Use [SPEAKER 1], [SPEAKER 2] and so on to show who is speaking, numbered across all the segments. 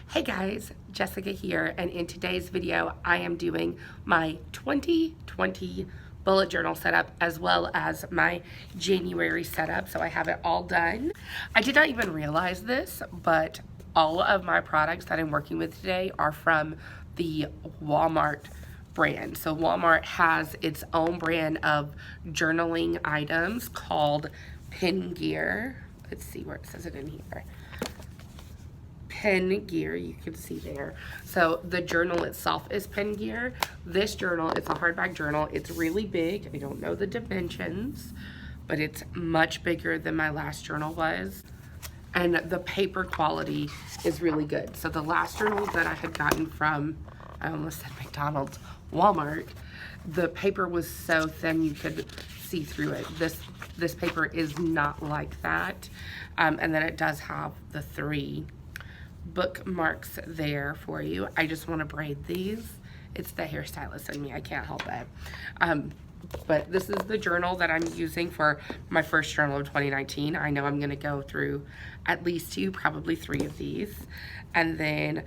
[SPEAKER 1] Hey guys, Jessica here, and in today's video I am doing my 2020 bullet journal setup as well as my January setup, so I have it all done. I did not even realize this, but all of my products that I'm working with today are from the Walmart brand. So Walmart has its own brand of journaling items called Pen Gear. Let's see where it says it in here. Pen Gear, you can see there. So the journal itself is Pen Gear. This journal, it's a hardback journal. It's really big. I don't know the dimensions, but it's much bigger than my last journal was. And the paper quality is really good. So the last journal that I had gotten from, I almost said McDonald's, Walmart, the paper was so thin you could see through it. This paper is not like that. And then it does have the 3 bookmarks there for you. I just want to braid these. It's the hairstylist in me. I can't help it. But this is the journal that I'm using for my first journal of 2019. I know I'm going to go through at least 2, probably 3 of these. And then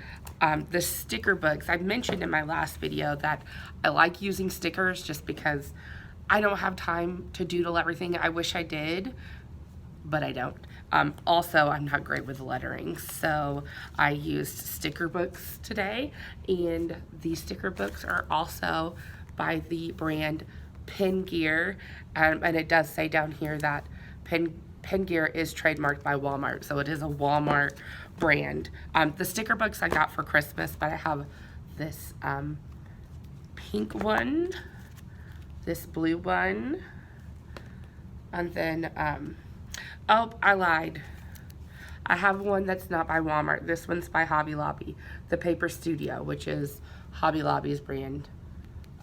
[SPEAKER 1] the sticker books. I mentioned in my last video that I like using stickers just because I don't have time to doodle everything. I wish I did, but I don't. Also, I'm not great with lettering, so I used sticker books today, and these sticker books are also by the brand Pen Gear, and it does say down here that Pen Gear is trademarked by Walmart, so it is a Walmart brand. The sticker books I got for Christmas, but I have this pink one, this blue one, and then oh, I lied. I have one that's not by Walmart. This one's by Hobby Lobby, the Paper Studio, which is Hobby Lobby's brand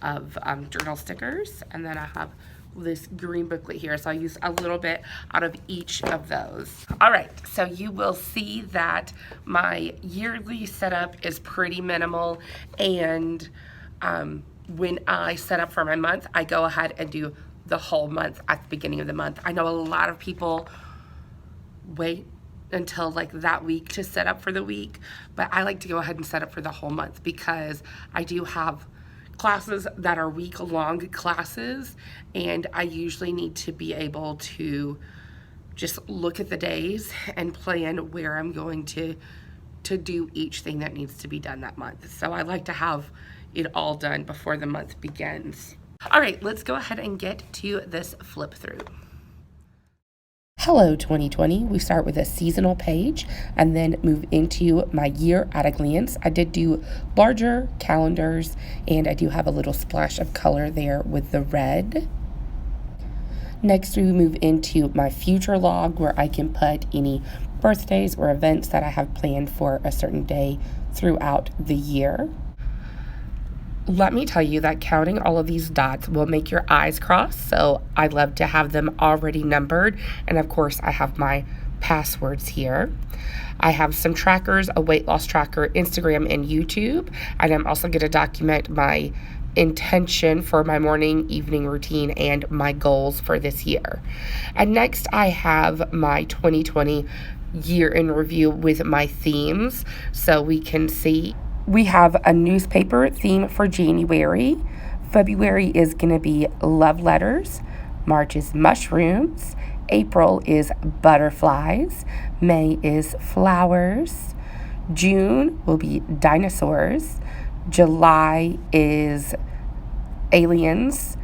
[SPEAKER 1] of journal stickers. And then I have this green booklet here, so I use a little bit out of each of those. All right, so you will see that my yearly setup is pretty minimal, and when I set up for my month, I go ahead and do the whole month at the beginning of the month. I know a lot of people wait until like that week to set up for the week, but I like to go ahead and set up for the whole month because I do have classes that are week-long classes, and I usually need to be able to just look at the days and plan where I'm going to do each thing that needs to be done that month. So I like to have it all done before the month begins. All right, let's go ahead and get to this flip through. Hello 2020, we start with a seasonal page and then move into my year at a glance. I did do larger calendars, and I do have a little splash of color there with the red. Next, we move into my future log, where I can put any birthdays or events that I have planned for a certain day throughout the year. Let me tell you that counting all of these dots will make your eyes cross, so I love to have them already numbered. And of course, I have my passwords here. I have some trackers, a weight loss tracker, Instagram, and YouTube. And I'm also going to document my intention for my morning, evening routine, and my goals for this year. And next, I have my 2020 year in review with my themes, so we can see. We have a newspaper theme for January. February is going to be love letters. March is mushrooms. April is butterflies. May is flowers. June will be dinosaurs. July is aliens.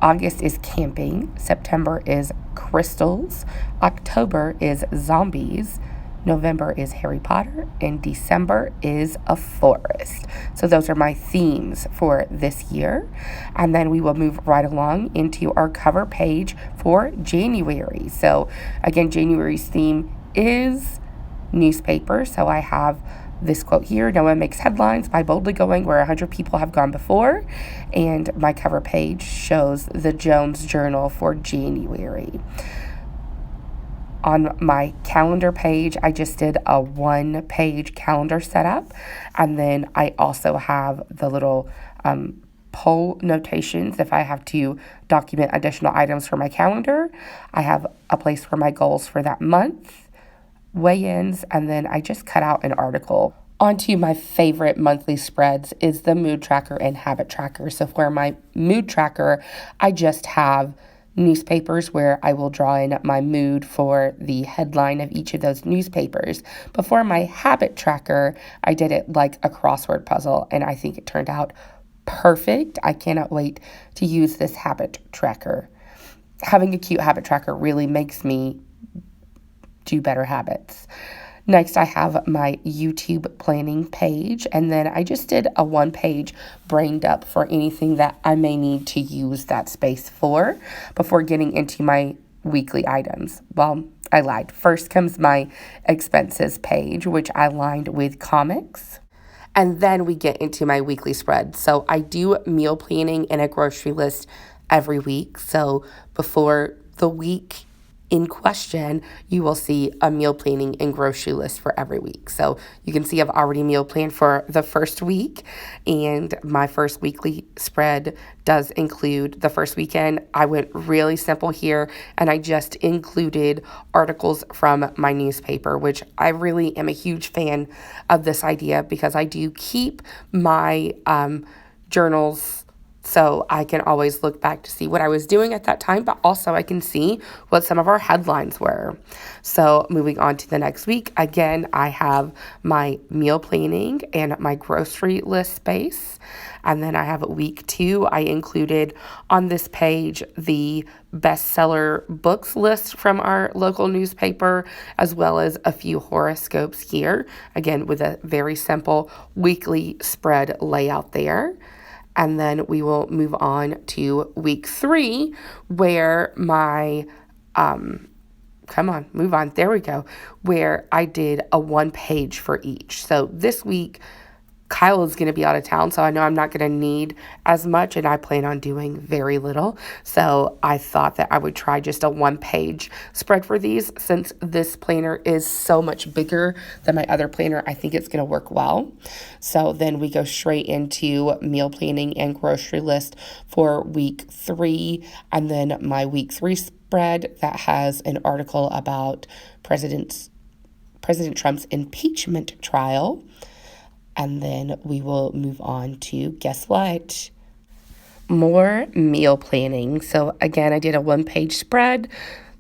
[SPEAKER 1] August is camping. September is crystals. October is zombies. November is Harry Potter, and December is a forest. So those are my themes for this year. And then we will move right along into our cover page for January. So again, January's theme is newspaper. So I have this quote here: "No one makes headlines by boldly going where 100 people have gone before." And my cover page shows the Jones Journal for January. On my calendar page, I just did a 1-page calendar setup, and then I also have the little poll notations if I have to document additional items for my calendar. I have a place for my goals for that month, weigh-ins, and then I just cut out an article On to my favorite monthly spreads is the mood tracker and habit tracker. So for my mood tracker, I just have newspapers where I will draw in my mood for the headline of each of those newspapers. But for my habit tracker, I did it like a crossword puzzle, and I think it turned out perfect. I cannot wait to use this habit tracker. Having a cute habit tracker really makes me do better habits. Next, I have my YouTube planning page, and then I just did a one-page brain dump for anything that I may need to use that space for before getting into my weekly items. Well, I lied. First comes my expenses page, which I lined with comics. And then we get into my weekly spread. So I do meal planning and a grocery list every week. So before the week in question, you will see a meal planning and grocery list for every week. So you can see I've already meal planned for the first week, and my first weekly spread does include the first weekend. I went really simple here, and I just included articles from my newspaper, which I really am a huge fan of this idea because I do keep my journals so I can always look back to see what I was doing at that time, but also I can see what some of our headlines were. So moving on to the next week, again, I have my meal planning and my grocery list space. And then I have week 2. I included on this page the bestseller books list from our local newspaper, as well as a few horoscopes here, again, with a very simple weekly spread layout there. And then we will move on to week 3, where my, move on. There we go. Where I did a 1-page for each. So this week, Kyle is going to be out of town, so I know I'm not going to need as much, and I plan on doing very little. So I thought that I would try just a 1-page spread for these. Since this planner is so much bigger than my other planner, I think it's going to work well. So then we go straight into meal planning and grocery list for week 3, and then my week 3 spread that has an article about President Trump's impeachment trial. And then we will move on to, guess what? More meal planning. So again, I did a 1-page spread.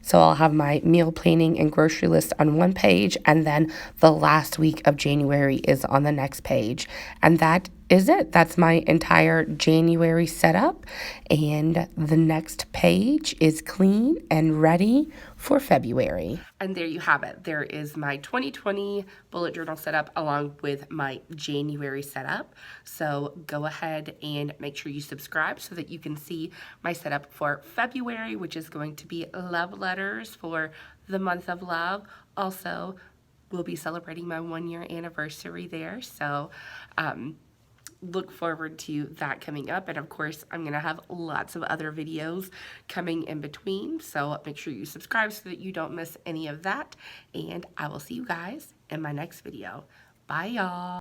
[SPEAKER 1] So I'll have my meal planning and grocery list on one page, and then the last week of January is on the next page. And that is it. That's my entire January setup. And the next page is clean and ready for February. And there you have it. There is my 2020 bullet journal setup along with my January setup. So go ahead and make sure you subscribe so that you can see my setup for February, which is going to be love letters for the month of love. Also, we'll be celebrating my 1-year anniversary there. So, look forward to that coming up. And of course, I'm going to have lots of other videos coming in between. So make sure you subscribe so that you don't miss any of that. And I will see you guys in my next video. Bye, y'all.